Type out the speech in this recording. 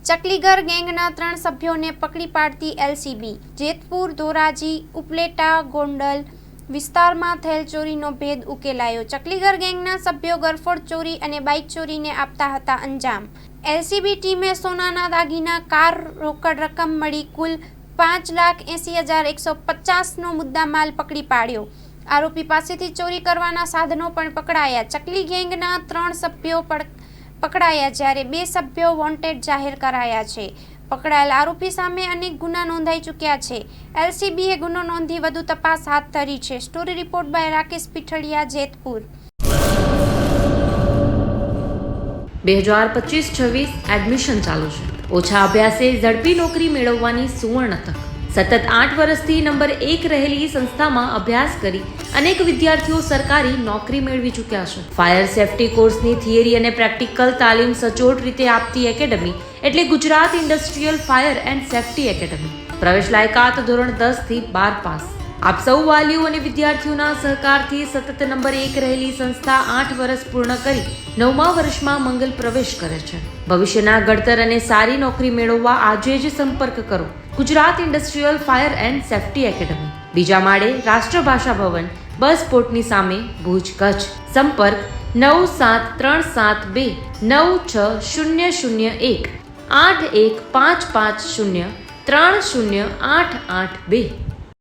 ચકલીગર ગેંગના 3 સભ્યોને પકડી પાડતી એલસીબી। જેતપુર, ધોરાજી, ઉપલેટા, ગોંડલ વિસ્તારમાં થયેલ ચોરીનો ભેદ ઉકેલાયો। ચકલીગર ગેંગના સભ્યો ગરફોડ ચોરી અને બાઇક ચોરીને આપતા હતા અંજામ। એલસીબી ટીમે સોનાના દાગીના, કાર, રોકડ રકમ મળી કુલ 5,80,150નો મુદ્દામાલ પકડી પાડ્યો। આરોપી પાસેથી ચોરી કરવાના સાધનો પણ પકડાયા। ચકલી ગેંગના 3 સભ્યો પકડાયા જ્યારે 2 સભ્યો વોન્ટેડ જાહેર કરાયા છે। પકડાયેલ આરોપી સામે અનેક ગુના નોંધાઈ ચૂક્યા છે। એલસીબીએ ગુનો નોંધી વધુ તપાસ હાથ ધરી છે। Story report by Rakesh Pithadiya, Jetpur. 2025-26 admission ચાલુ છે। ઓછા અભ્યાસે ઝડપી નોકરી મેળવવાની સુવર્ણ તક। સતત 8 વર્ષથી નંબર 1 રહેલી સંસ્થામાં અભ્યાસ કરી અનેક વિદ્યાર્થીઓ સરકારી નોકરી મેળવી ચૂક્યા છે। ફાયર સેફટી કોર્સની થિયરી અને પ્રેક્ટિકલ તાલીમ સચોટ રીતે આપતી એકેડમી એટલે Gujarat industrial fire and safety academy. પ્રવેશ લાયકાત ધોરણ 10 થી 12 પાસ। આપ સૌ વાલીઓ અને વિદ્યાર્થીઓના સહકારથી સતત નંબર 1 રહેલી સંસ્થા 8 વર્ષ પૂર્ણ કરી 9મા વર્ષમાં મંગલ પ્રવેશ કરે છે। ભવિષ્યના ઘડતર અને સારી નોકરી મેળવવા આજે જ સંપર્ક કરો Gujarat industrial fire and safety academy, બીજા માળે રાષ્ટ્રભાષા ભવન, બસ પોર્ટની સામે, ભુજ, કચ્છ। સંપર્ક 9737296001 8155030882।